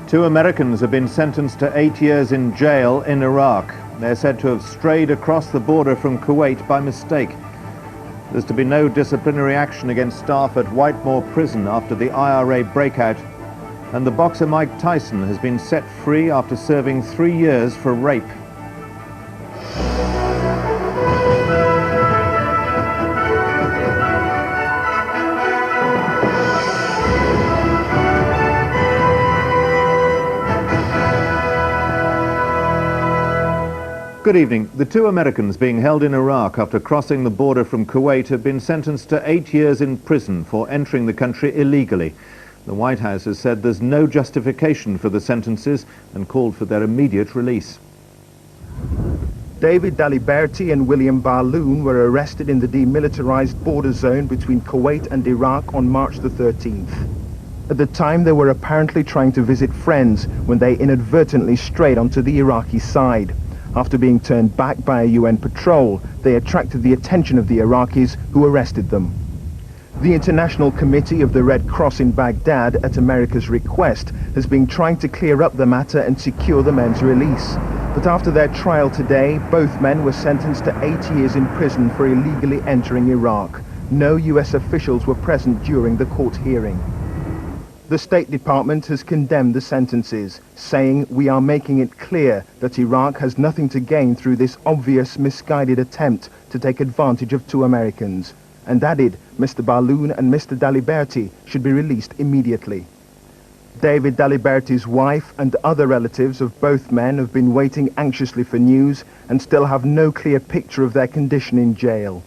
Two Americans have been sentenced to 8 years in jail in Iraq. They're said to have strayed across the border from Kuwait by mistake. There's to be no disciplinary action against staff at Whitemoor prison after the IRA breakout. And the boxer Mike Tyson has been set free after serving 3 years for rape. Good evening. The two Americans being held in Iraq after crossing the border from Kuwait have been sentenced to 8 years in prison for entering the country illegally. The White House has said there's no justification for the sentences and called for their immediate release. David Daliberti and William Balloon were arrested in the demilitarized border zone between Kuwait and Iraq on March the 13th. At the time, they were apparently trying to visit friends when they inadvertently strayed onto the Iraqi side. After being turned back by a UN patrol, they attracted the attention of the Iraqis, who arrested them. The International Committee of the Red Cross in Baghdad, at America's request, has been trying to clear up the matter and secure the men's release. But after their trial today, both men were sentenced to 8 years in prison for illegally entering Iraq. No US officials were present during the court hearing. The State Department has condemned the sentences, saying, "We are making it clear that Iraq has nothing to gain through this obvious, misguided attempt to take advantage of two Americans," and added Mr. Balloon and Mr. Daliberti should be released immediately. David Daliberti's wife and other relatives of both men have been waiting anxiously for news and still have no clear picture of their condition in jail.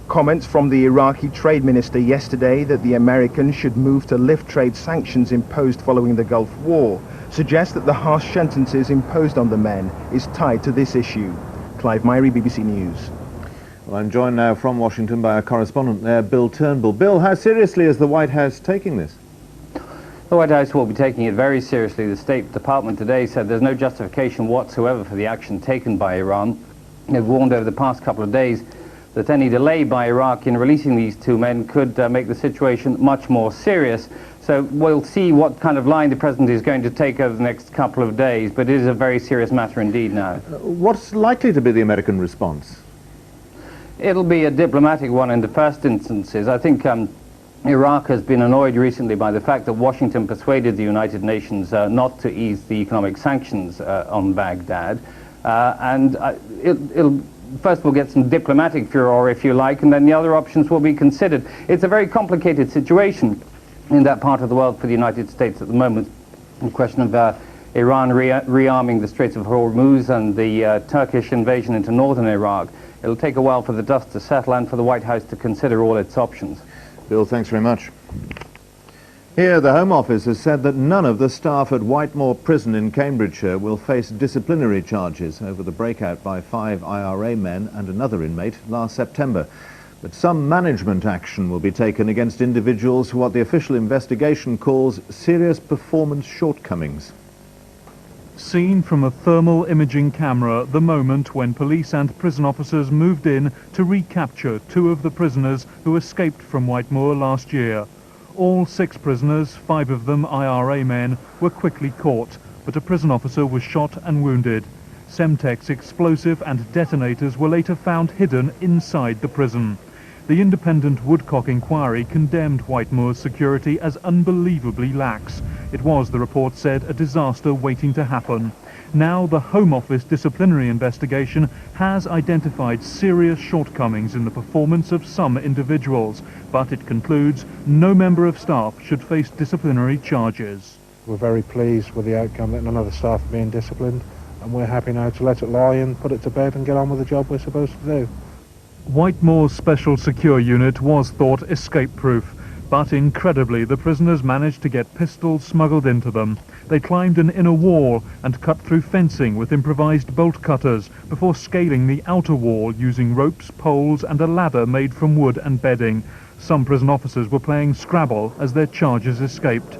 Comments from the Iraqi trade minister yesterday that the Americans should move to lift trade sanctions imposed following the Gulf War suggest that the harsh sentences imposed on the men is tied to this issue. Clive Myrie, BBC News. Well, I'm joined now from Washington by our correspondent there, Bill Turnbull. Bill, how seriously is the White House taking this? The White House will be taking it very seriously. The State Department today said there's no justification whatsoever for the action taken by Iran. They've warned over the past couple of days that any delay by Iraq in releasing these two men could make the situation much more serious. So we'll see what kind of line the President is going to take over the next couple of days, but it is a very serious matter indeed now. What's likely to be the American response? It'll be a diplomatic one in the first instances. I think Iraq has been annoyed recently by the fact that Washington persuaded the United Nations not to ease the economic sanctions on Baghdad. It'll first we'll get some diplomatic furor, if you like, and then the other options will be considered. It's a very complicated situation in that part of the world for the United States at the moment. The question of Iran rearming the Straits of Hormuz and the Turkish invasion into northern Iraq. It'll take a while for the dust to settle and for the White House to consider all its options. Bill, thanks very much. Here, the Home Office has said that none of the staff at Whitemoor prison in Cambridgeshire will face disciplinary charges over the breakout by 5 IRA men and another inmate last September. But some management action will be taken against individuals for what the official investigation calls serious performance shortcomings. Seen from a thermal imaging camera, the moment when police and prison officers moved in to recapture 2 of the prisoners who escaped from Whitemoor last year. All 6 prisoners, 5 of them IRA men, were quickly caught, but a prison officer was shot and wounded. Semtex explosive and detonators were later found hidden inside the prison. The independent Woodcock inquiry condemned Whitemoor's security as unbelievably lax. It was, the report said, a disaster waiting to happen. Now the Home Office disciplinary investigation has identified serious shortcomings in the performance of some individuals, but it concludes no member of staff should face disciplinary charges. We're very pleased with the outcome that none of the staff are being disciplined, and we're happy now to let it lie and put it to bed and get on with the job we're supposed to do. Whitemoor's Special Secure Unit was thought escape-proof, but incredibly the prisoners managed to get pistols smuggled into them. They climbed an inner wall and cut through fencing with improvised bolt cutters before scaling the outer wall using ropes, poles and a ladder made from wood and bedding. Some prison officers were playing Scrabble as their charges escaped.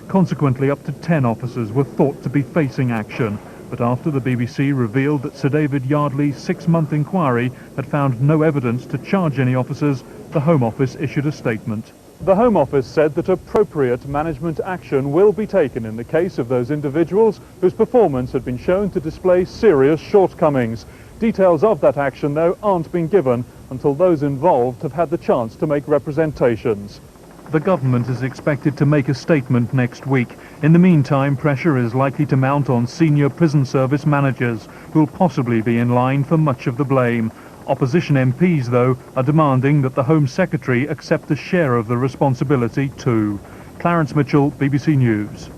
Consequently, up to 10 officers were thought to be facing action. But after the BBC revealed that Sir David Yardley's 6-month inquiry had found no evidence to charge any officers, the Home Office issued a statement. The Home Office said that appropriate management action will be taken in the case of those individuals whose performance had been shown to display serious shortcomings. Details of that action, though, aren't being given until those involved have had the chance to make representations. The government is expected to make a statement next week. In the meantime, pressure is likely to mount on senior prison service managers, who will possibly be in line for much of the blame. Opposition MPs, though, are demanding that the Home Secretary accept a share of the responsibility too. Clarence Mitchell, BBC News.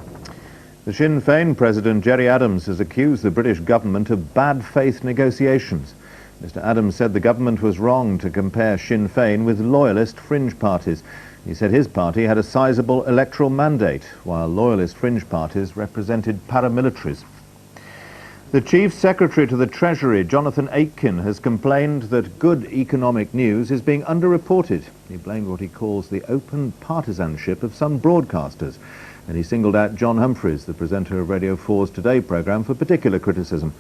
The Sinn Féin President Gerry Adams has accused the British government of bad faith negotiations. Mr Adams said the government was wrong to compare Sinn Féin with loyalist fringe parties. He said his party had a sizable electoral mandate, while loyalist fringe parties represented paramilitaries. The Chief Secretary to the Treasury, Jonathan Aitken, has complained that good economic news is being underreported. He blamed what he calls the open partisanship of some broadcasters, and he singled out John Humphreys, the presenter of Radio 4's Today programme, for particular criticism.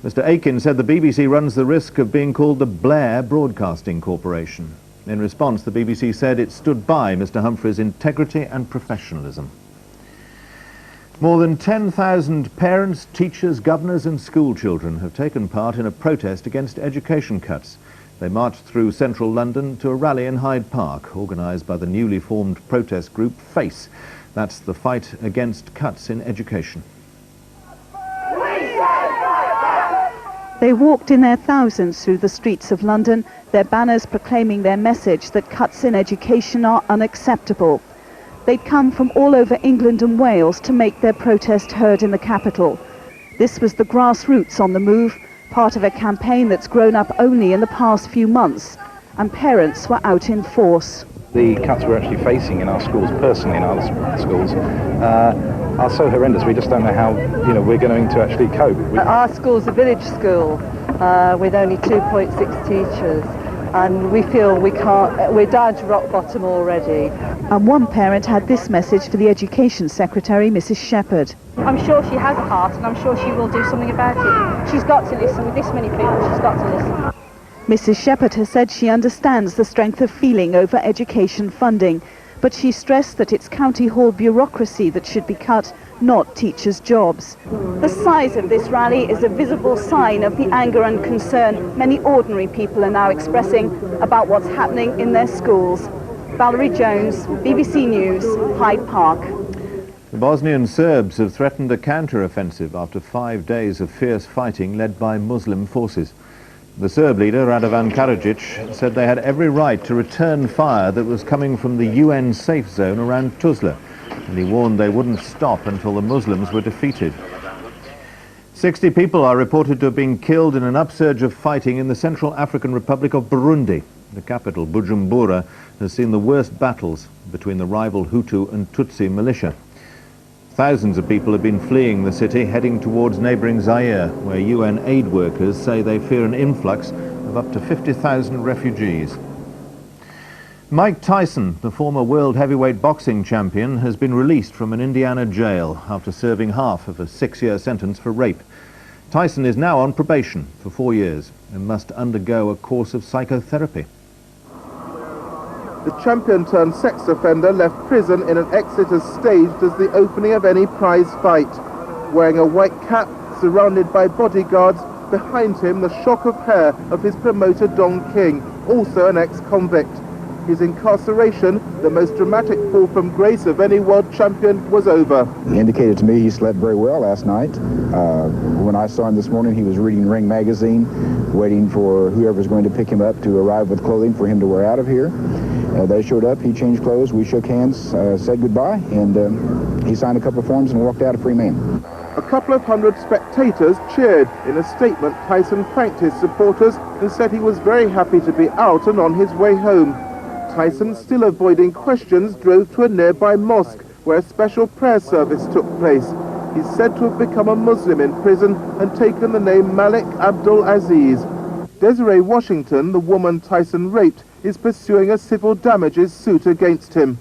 Mr Aitken said the BBC runs the risk of being called the Blair Broadcasting Corporation. In response, the BBC said it stood by Mr Humphreys' integrity and professionalism. More than 10,000 parents, teachers, governors and school children have taken part in a protest against education cuts. They marched through central London to a rally in Hyde Park, organised by the newly formed protest group FACE. That's the fight against cuts in education. They walked in their thousands through the streets of London, their banners proclaiming their message that cuts in education are unacceptable. They'd come from all over England and Wales to make their protest heard in the capital. This was the grassroots on the move, part of a campaign that's grown up only in the past few months, and parents were out in force. The cuts we're actually facing in our schools, personally in our schools, are so horrendous. We just don't know how we're going to actually cope. Our school's a village school with only 2.6 teachers, and we feel we're down to rock bottom already. And one parent had this message for the Education Secretary, Mrs Shepherd. I'm sure she has a heart, and I'm sure she will do something about it. She's got to listen. With this many people, she's got to listen. Mrs Shepherd has said she understands the strength of feeling over education funding, but she stressed that it's county hall bureaucracy that should be cut, not teachers' jobs. The size of this rally is a visible sign of the anger and concern many ordinary people are now expressing about what's happening in their schools. Valerie Jones, BBC News, Hyde Park. The Bosnian Serbs have threatened a counter-offensive after 5 days of fierce fighting led by Muslim forces. The Serb leader, Radovan Karadzic, said they had every right to return fire that was coming from the UN safe zone around Tuzla, and he warned they wouldn't stop until the Muslims were defeated. 60 people are reported to have been killed in an upsurge of fighting in the Central African Republic of Burundi. The capital, Bujumbura, has seen the worst battles between the rival Hutu and Tutsi militia. Thousands of people have been fleeing the city, heading towards neighbouring Zaire, where UN aid workers say they fear an influx of up to 50,000 refugees. Mike Tyson, the former world heavyweight boxing champion, has been released from an Indiana jail after serving half of a 6-year sentence for rape. Tyson is now on probation for 4 years and must undergo a course of psychotherapy. The champion-turned-sex offender left prison in an exit as staged as the opening of any prize fight. Wearing a white cap, surrounded by bodyguards, behind him the shock of hair of his promoter Don King, also an ex-convict. His incarceration, the most dramatic fall from grace of any world champion, was over. He indicated to me he slept very well last night. When I saw him this morning, he was reading Ring magazine, waiting for whoever's going to pick him up to arrive with clothing for him to wear out of here. They showed up, he changed clothes, we shook hands, said goodbye, and he signed a couple of forms and walked out a free man. A couple of hundred spectators cheered. In a statement, Tyson thanked his supporters and said he was very happy to be out and on his way home. Tyson, still avoiding questions, drove to a nearby mosque where a special prayer service took place. He's said to have become a Muslim in prison and taken the name Malik Abdul Aziz. Desiree Washington, the woman Tyson raped, is pursuing a civil damages suit against him.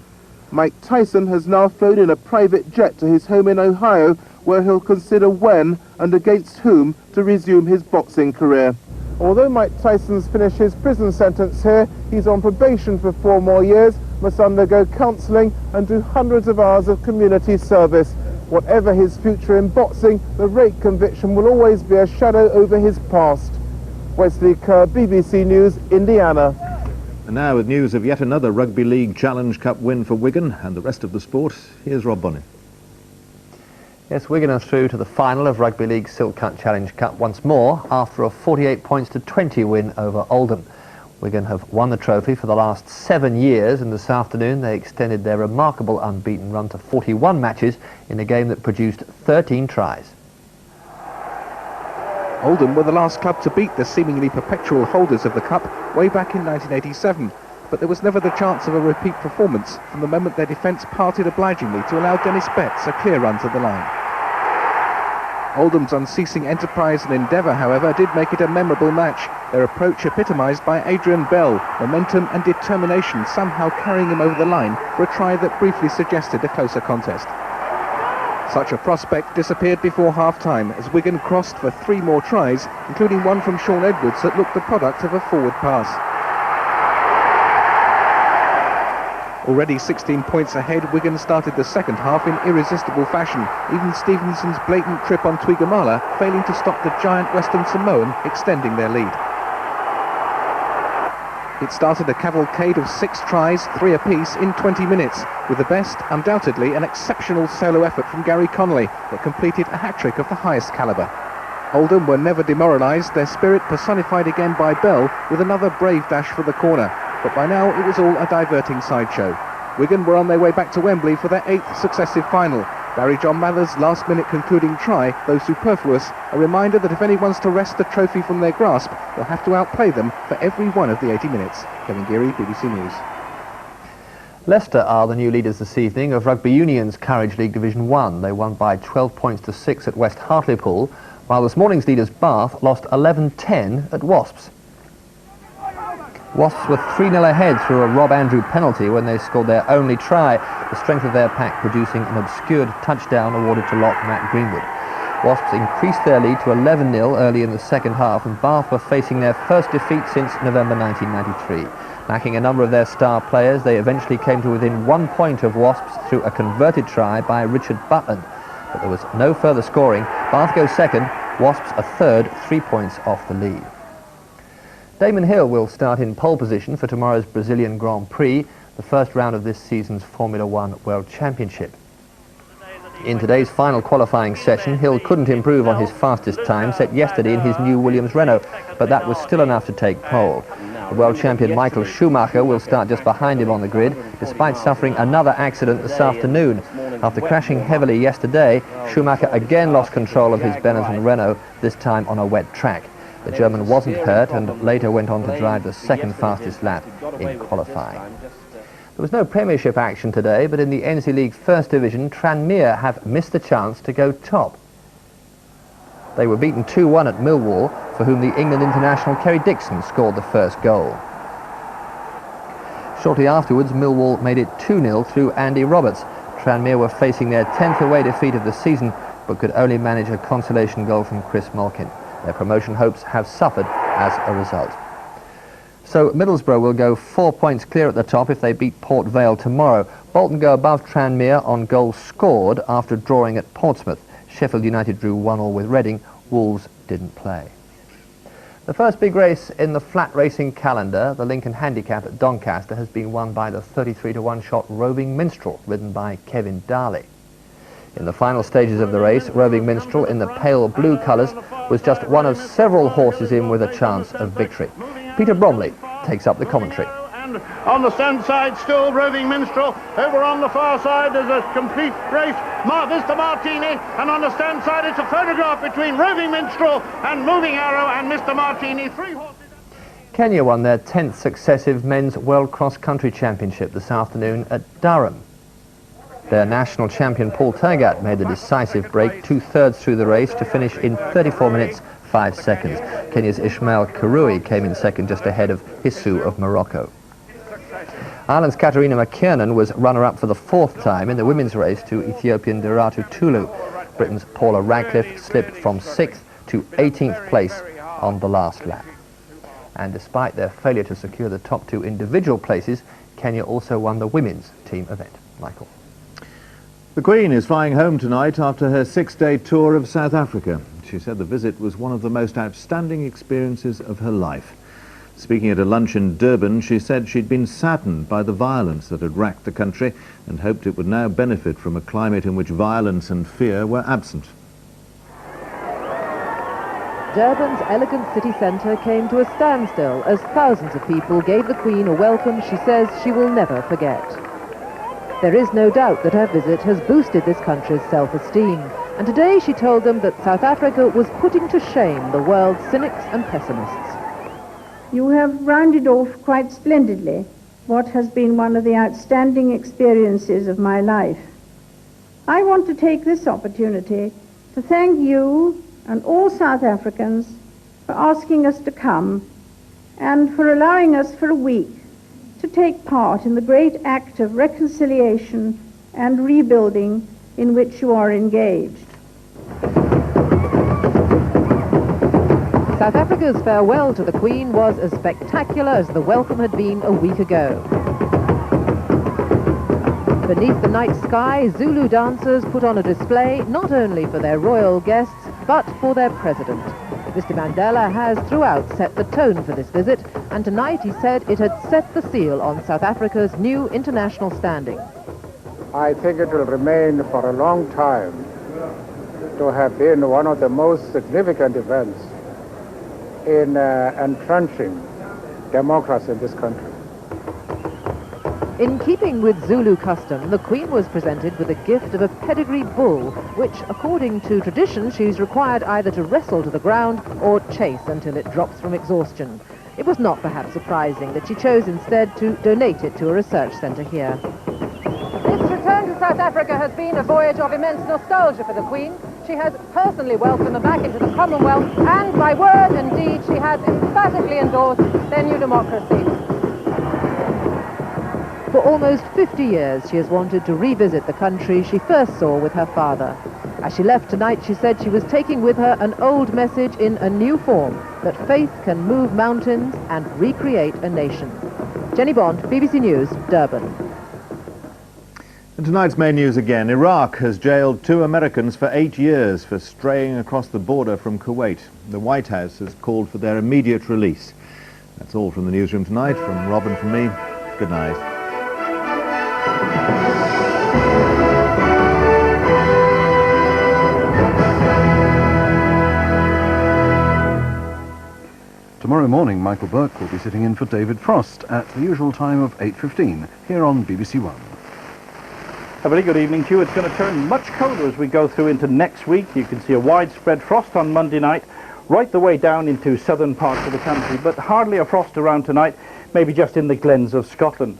Mike Tyson has now flown in a private jet to his home in Ohio, where he'll consider when and against whom to resume his boxing career. Although Mike Tyson's finished his prison sentence here, he's on probation for 4 more years must undergo counselling and do hundreds of hours of community service. Whatever his future in boxing, the rape conviction will always be a shadow over his past. Wesley Kerr, BBC News, Indiana. And now with news of yet another Rugby League Challenge Cup win for Wigan and the rest of the sport, here's Rob Bonnet. Yes, Wigan are through to the final of Rugby League Silk Cut Challenge Cup once more after a 48 points to 20 win over Oldham. Wigan have won the trophy for the last 7 years, and this afternoon they extended their remarkable unbeaten run to 41 matches in a game that produced 13 tries. Oldham were the last club to beat the seemingly perpetual holders of the cup way back in 1987, but there was never the chance of a repeat performance from the moment their defence parted obligingly to allow Dennis Betts a clear run to the line. Oldham's unceasing enterprise and endeavour, however, did make it a memorable match, their approach epitomised by Adrian Bell, momentum and determination somehow carrying him over the line for a try that briefly suggested a closer contest. Such a prospect disappeared before half-time as Wigan crossed for 3 more tries, including one from Sean Edwards that looked the product of a forward pass. Already 16 points ahead, Wigan started the second half in irresistible fashion, even Stevenson's blatant trip on Tuigamala failing to stop the giant Western Samoan extending their lead. It started a cavalcade of 6 tries, 3 apiece, in 20 minutes, with the best, undoubtedly, an exceptional solo effort from Gary Connolly that completed a hat-trick of the highest calibre. Oldham were never demoralised, their spirit personified again by Bell with another brave dash for the corner, but by now it was all a diverting sideshow. Wigan were on their way back to Wembley for their 8th successive final. Barry John Mather's last-minute concluding try, though superfluous, a reminder that if anyone's to wrest the trophy from their grasp, they'll have to outplay them for every one of the 80 minutes. Kevin Geary, BBC News. Leicester are the new leaders this evening of Rugby Union's Courage League Division 1. They won by 12 points to 6 at West Hartlepool, while this morning's leaders Bath lost 11-10 at Wasps. Wasps were 3-0 ahead through a Rob Andrew penalty when they scored their only try, the strength of their pack producing an obscured touchdown awarded to lock Matt Greenwood. Wasps increased their lead to 11-0 early in the second half, and Bath were facing their first defeat since November 1993. Lacking a number of their star players, they eventually came to within 1 point of Wasps through a converted try by Richard Butland. But there was no further scoring. Bath goes second, Wasps a third, 3 points off the lead. Damon Hill will start in pole position for tomorrow's Brazilian Grand Prix, the first round of this season's Formula One World Championship. In today's final qualifying session, Hill couldn't improve on his fastest time set yesterday in his new Williams Renault, but that was still enough to take pole. The world champion Michael Schumacher will start just behind him on the grid, despite suffering another accident this afternoon. After crashing heavily yesterday, Schumacher again lost control of his Benetton Renault, this time on a wet track. The German wasn't hurt and later went on to drive the second fastest lap in qualifying. There was no Premiership action today, but in the NC League First Division, Tranmere have missed the chance to go top. They were beaten 2-1 at Millwall, for whom the England international Kerry Dixon scored the first goal. Shortly afterwards, Millwall made it 2-0 through Andy Roberts. Tranmere were facing their 10th away defeat of the season, but could only manage a consolation goal from Chris Malkin. Their promotion hopes have suffered as a result. So Middlesbrough will go 4 points clear at the top if they beat Port Vale tomorrow. Bolton go above Tranmere on goals scored after drawing at Portsmouth. Sheffield United drew 1-1 with Reading. Wolves didn't play. The first big race in the flat racing calendar, the Lincoln Handicap at Doncaster, has been won by the 33-to-1 shot Roving Minstrel, ridden by Kevin Darley. In the final stages of the race, Roving Minstrel, in the pale blue colours, was just one of several horses in with a chance of victory. Peter Bromley takes up the commentary. And on the stand side, still Roving Minstrel. Over on the far side, there's a complete race. Mr. Martini. And on the stand side, it's a photograph between Roving Minstrel and Moving Arrow and Mr. Martini. 3 horses. Kenya won their 10th successive Men's World Cross Country Championship this afternoon at Durham. Their national champion Paul Tergat made the decisive break 2/3 through the race to finish in 34 minutes 5 seconds. Kenya's Ismail Karui came in second, just ahead of Hisu of Morocco. Ireland's Katerina McKiernan was runner-up for the 4th time in the women's race to Ethiopian Deratu Tulu. Britain's Paula Radcliffe slipped from 6th to 18th place on the last lap. And despite their failure to secure the top 2 individual places, Kenya also won the women's team event. Michael. The Queen is flying home tonight after her 6-day tour of South Africa. She said the visit was one of the most outstanding experiences of her life. Speaking at a lunch in Durban, she said she'd been saddened by the violence that had racked the country and hoped it would now benefit from a climate in which violence and fear were absent. Durban's elegant city centre came to a standstill as thousands of people gave the Queen a welcome she says she will never forget. There is no doubt that her visit has boosted this country's self-esteem, and today she told them that South Africa was putting to shame the world's cynics and pessimists. You have rounded off quite splendidly what has been one of the outstanding experiences of my life. I want to take this opportunity to thank you and all South Africans for asking us to come and for allowing us for a week to take part in the great act of reconciliation and rebuilding in which you are engaged. South Africa's farewell to the Queen was as spectacular as the welcome had been a week ago. Beneath the night sky, Zulu dancers put on a display not only for their royal guests, but for their president. Mr. Mandela has throughout set the tone for this visit, and tonight he said it had set the seal on South Africa's new international standing. I think it will remain for a long time to have been one of the most significant events in entrenching democracy in this country. In keeping with Zulu custom, the Queen was presented with a gift of a pedigree bull, which, according to tradition, she's required either to wrestle to the ground or chase until it drops from exhaustion. It was not perhaps surprising that she chose instead to donate it to a research centre here. This return to South Africa has been a voyage of immense nostalgia for the Queen. She has personally welcomed them back into the Commonwealth, and by word and deed she has emphatically endorsed their new democracy. For almost 50 years, she has wanted to revisit the country she first saw with her father. As she left tonight, she said she was taking with her an old message in a new form, that faith can move mountains and recreate a nation. Jenny Bond, BBC News, Durban. And tonight's main news again. Iraq has jailed 2 Americans for 8 years for straying across the border from Kuwait. The White House has called for their immediate release. That's all from the newsroom tonight. From Rob and from me, good night. Tomorrow morning, Michael Burke will be sitting in for David Frost at the usual time of 8:15 here on BBC One. A very good evening to you. It's going to turn much colder as we go through into next week. You can see a widespread frost on Monday night, right the way down into southern parts of the country, but hardly a frost around tonight, maybe just in the glens of Scotland.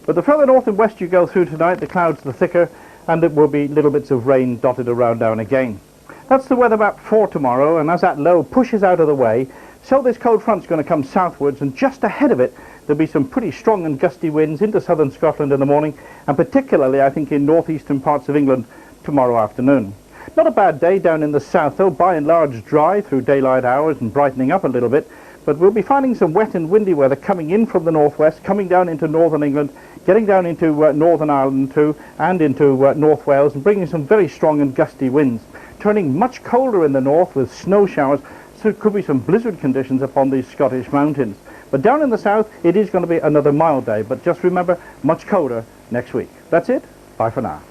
But the further north and west you go through tonight, the clouds are thicker, and there will be little bits of rain dotted around now and again. That's the weather map for tomorrow, and as that low pushes out of the way, so this cold front's going to come southwards, and just ahead of it there'll be some pretty strong and gusty winds into southern Scotland in the morning, and particularly I think in northeastern parts of England tomorrow afternoon. Not a bad day down in the south though, by and large dry through daylight hours and brightening up a little bit, but we'll be finding some wet and windy weather coming in from the northwest, coming down into northern England, getting down into Northern Ireland too, and into North Wales, and bringing some very strong and gusty winds, turning much colder in the north with snow showers. So it could be some blizzard conditions upon these Scottish mountains. But down in the south, it is going to be another mild day. But just remember, much colder next week. That's it. Bye for now.